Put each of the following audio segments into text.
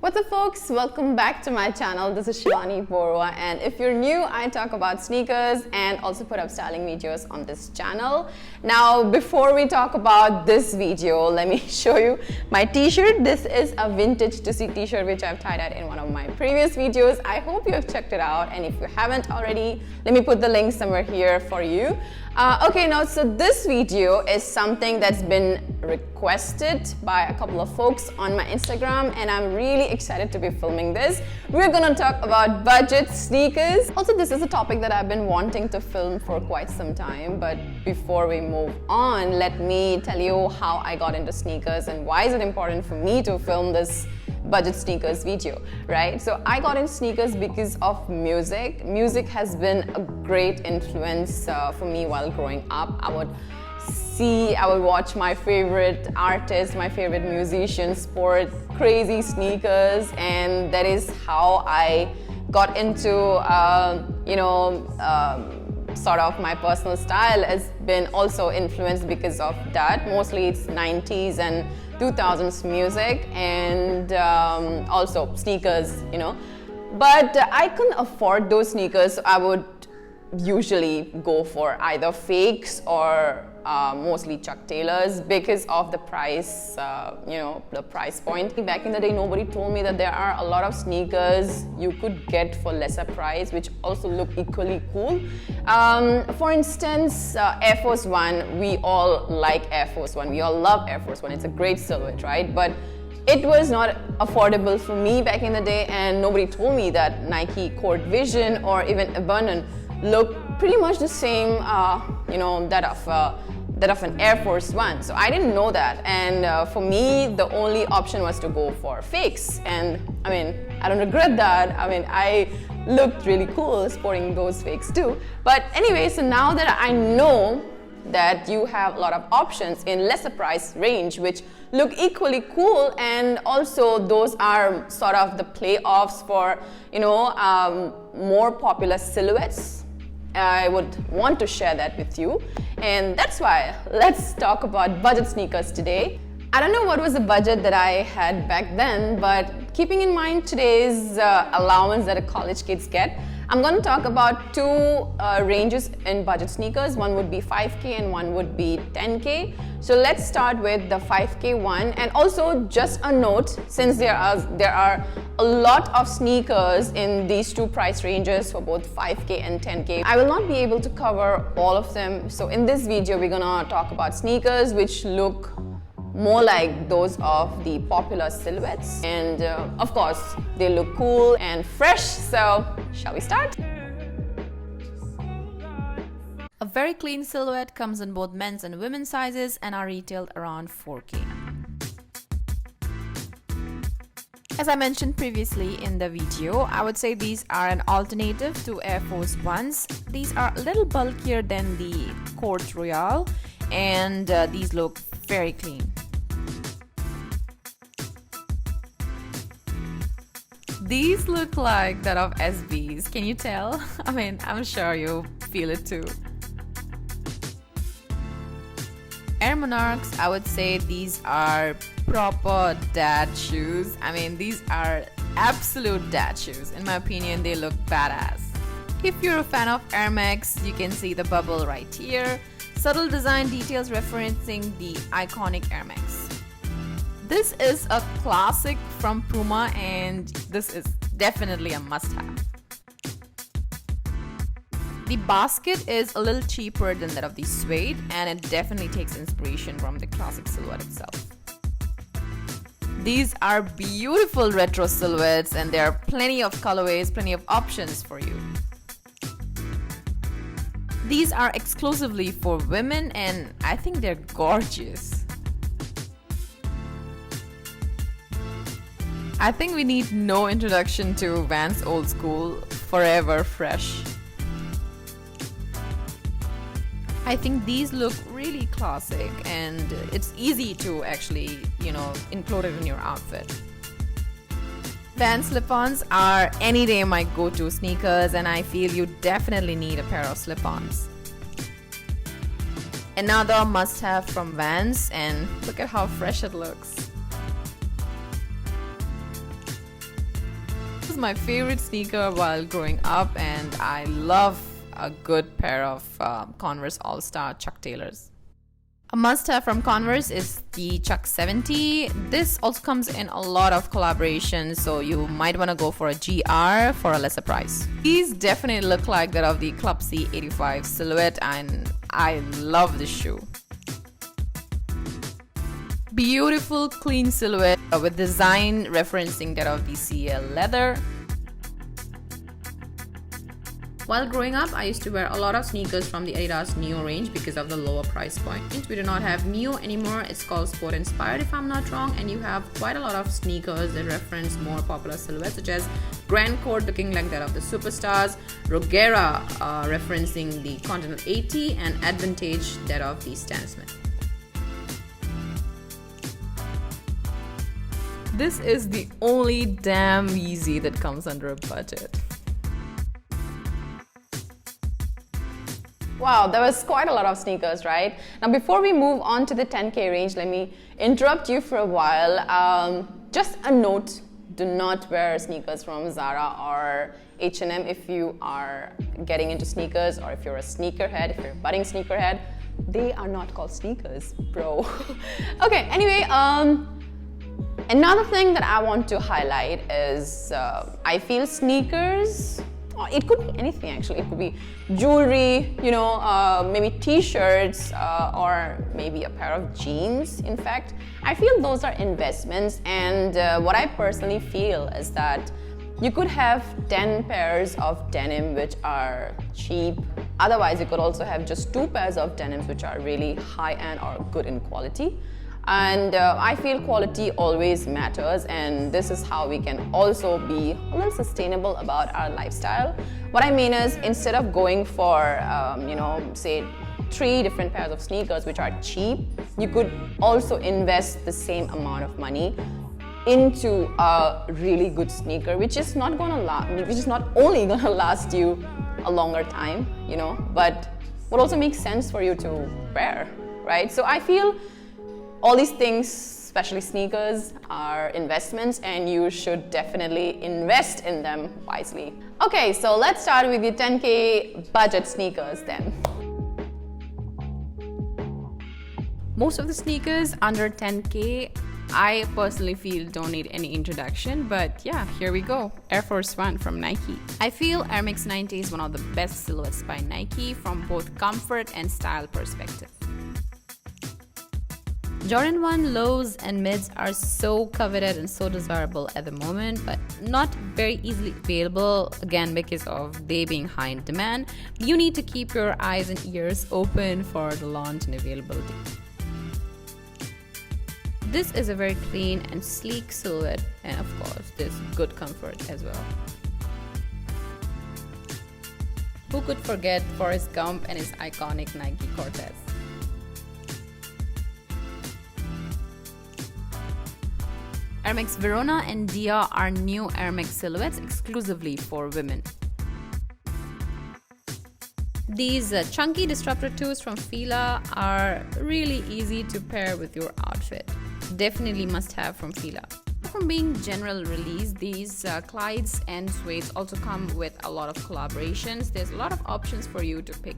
What's up folks, welcome back to my channel. This is Shivani Borwa, and if you're new, I talk about sneakers and also put up styling videos on this channel. Now before we talk about this video, let me show you my t-shirt. This is a vintage to see t-shirt which I've tie-dyed in one of my previous videos. I hope you have checked it out, and if you haven't already, let me put the link somewhere here for you. Okay, now so this video is something that's been requested by a couple of folks on my Instagram, and I'm really excited to be filming this. We're gonna talk about budget sneakers. Also, this is a topic that I've been wanting to film for quite some time, but before we move on, let me tell you how I got into sneakers and why is it important for me to film this budget sneakers video, right? So I got into sneakers because of music. Music has been a great influence for me while growing up. I would watch my favorite artists, my favorite musicians sport crazy sneakers, and that is how I got into sort of my personal style has been also influenced because of that. Mostly it's 90s and 2000s music, and also sneakers, but I couldn't afford those sneakers, so I would usually go for either fakes or mostly Chuck Taylors because of the price, the price point. Back in the day, nobody told me that there are a lot of sneakers you could get for lesser price which also look equally cool. For instance, Air Force One, we all like Air Force One, we all love Air Force One, it's a great silhouette, right? But it was not affordable for me back in the day, and nobody told me that Nike Court Vision or even Abundant look pretty much the same, that of an Air Force One. So I didn't know that, and for me, the only option was to go for fakes. And I mean, I don't regret that. I mean, I looked really cool sporting those fakes too. But anyway, so now that I know that you have a lot of options in lesser price range which look equally cool, and also those are sort of the playoffs for more popular silhouettes, I would want to share that with you, and that's why let's talk about budget sneakers today. I don't know what was the budget that I had back then, but keeping in mind today's allowance that college kids get, I'm going to talk about two ranges in budget sneakers. One would be 5K and one would be 10K. So let's start with the 5K one. And also just a note, since there are a lot of sneakers in these two price ranges for both 5K and 10K, I will not be able to cover all of them. So in this video, we're gonna talk about sneakers which look more like those of the popular silhouettes, and of course they look cool and fresh. So shall we start? A very clean silhouette comes in both men's and women's sizes and are retailed around 4K. As I mentioned previously in the video, I would say these are an alternative to Air Force Ones. These are a little bulkier than the Court Royale, and these look very clean. These look like that of SBs, can you tell? I mean, I'm sure you feel it too. Air Monarchs, I would say these are proper dad shoes. I mean, these are absolute dad shoes. In my opinion, they look badass. If you're a fan of Air Max, you can see the bubble right here. Subtle design details referencing the iconic Air Max. This is a classic from Puma, and this is definitely a must-have. The basket is a little cheaper than that of the suede, and it definitely takes inspiration from the classic silhouette itself. These are beautiful retro silhouettes, and there are plenty of colorways, plenty of options for you. These are exclusively for women, and I think they're gorgeous. I think we need no introduction to Vans Old School, forever fresh. I think these look really classic, and it's easy to actually, include it in your outfit. Vans slip-ons are any day my go-to sneakers, and I feel you definitely need a pair of slip-ons. Another must-have from Vans, and look at how fresh it looks. was my favorite sneaker while growing up, and I love a good pair of Converse All-Star Chuck Taylors. A must-have from Converse is the Chuck 70. This also comes in a lot of collaborations, so you might want to go for a GR for a lesser price. These definitely look like that of the Club C 85 silhouette, and I love this shoe. Beautiful clean silhouette with design referencing that of the CL leather. While growing up, I used to wear a lot of sneakers from the Adidas Neo range because of the lower price point. We do not have Neo anymore, it's called Sport Inspired if I'm not wrong, and you have quite a lot of sneakers that reference more popular silhouettes such as Grand Court looking like that of the Superstars, Rogera referencing the Continental 80, and Advantage that of the Stan Smith. This is the only damn Yeezy that comes under a budget. Wow, there was quite a lot of sneakers, right? Now, before we move on to the 10K range, let me interrupt you for a while. Just a note, do not wear sneakers from Zara or H&M if you are getting into sneakers, or if you're a sneakerhead, if you're a budding sneakerhead. They are not called sneakers, bro. Okay, anyway, another thing that I want to highlight is I feel sneakers, it could be anything actually. It could be jewelry, you know, maybe t-shirts, or maybe a pair of jeans. In fact, I feel those are investments, and what I personally feel is that you could have 10 pairs of denim which are cheap. Otherwise, you could also have just 2 pairs of denims which are really high-end or good in quality. And I feel quality always matters, and this is how we can also be a little sustainable about our lifestyle. What I mean is, instead of going for, you know, say 3 different pairs of sneakers which are cheap, you could also invest the same amount of money into a really good sneaker, which is not only gonna last you a longer time, you know, but would also make sense for you to wear, right? So I feel all these things, especially sneakers, are investments, and you should definitely invest in them wisely. Okay, so let's start with the 10K budget sneakers then. Most of the sneakers under 10K, I personally feel don't need any introduction, but yeah, here we go. Air Force One from Nike. I feel Air Max 90 is one of the best silhouettes by Nike from both comfort and style perspective. Jordan 1 lows and mids are so coveted and so desirable at the moment, but not very easily available, again because of they being high in demand. You need to keep your eyes and ears open for the launch and availability. This is a very clean and sleek silhouette, and of course there's good comfort as well. Who could forget Forrest Gump and his iconic Nike Cortez? Air Max Verona and Dia are new Air Max silhouettes exclusively for women. These chunky Disruptor 2s from Fila are really easy to pair with your outfit. Definitely must have from Fila. From being general release, these Clydes and suedes also come with a lot of collaborations. There's a lot of options for you to pick.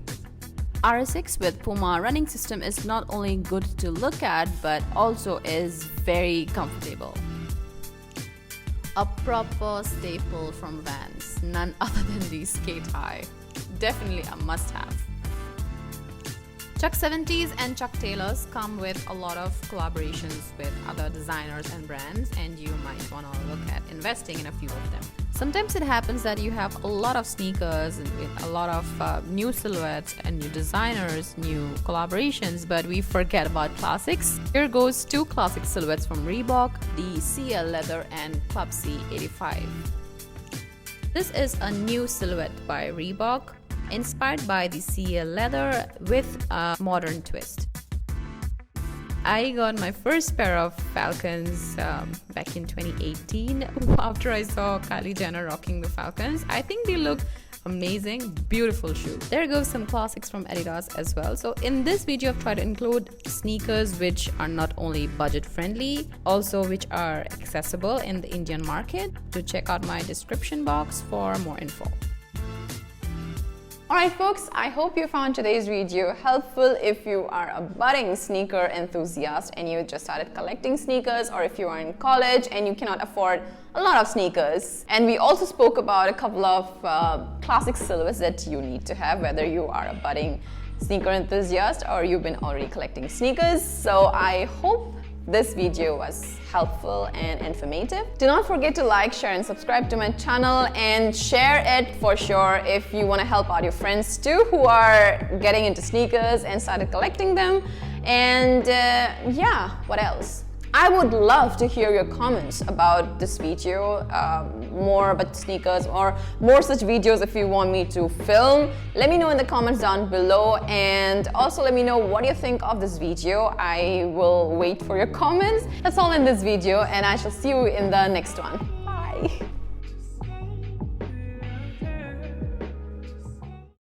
RS6 with Puma running system is not only good to look at, but also is very comfortable. A proper staple from Vans, none other than the Skate High. Definitely a must-have. Chuck 70s and Chuck Taylors come with a lot of collaborations with other designers and brands, and you might want to look at investing in a few of them. Sometimes it happens that you have a lot of sneakers and with a lot of new silhouettes and new designers, new collaborations, but we forget about classics. Here goes 2 classic silhouettes from Reebok, the CL Leather and Club C 85. This is a new silhouette by Reebok, inspired by the CL Leather with a modern twist. I got my first pair of Falcons back in 2018 after I saw Kylie Jenner rocking the Falcons. I think they look amazing, beautiful shoe. There goes some classics from Adidas as well. So in this video, I've tried to include sneakers which are not only budget friendly, also which are accessible in the Indian market. To check out my description box for more info. Alright folks, I hope you found today's video helpful if you are a budding sneaker enthusiast and you just started collecting sneakers, or if you are in college and you cannot afford a lot of sneakers. And we also spoke about a couple of classic silhouettes that you need to have, whether you are a budding sneaker enthusiast or you've been already collecting sneakers. So I hope this video was helpful and informative. Do not forget to like, share and subscribe to my channel, and share it for sure if you want to help out your friends too who are getting into sneakers and started collecting them. And yeah, what else? I would love to hear your comments about this video, more about sneakers or more such videos if you want me to film. Let me know in the comments down below, and also let me know what you think of this video. I will wait for your comments. That's all in this video, and I shall see you in the next one.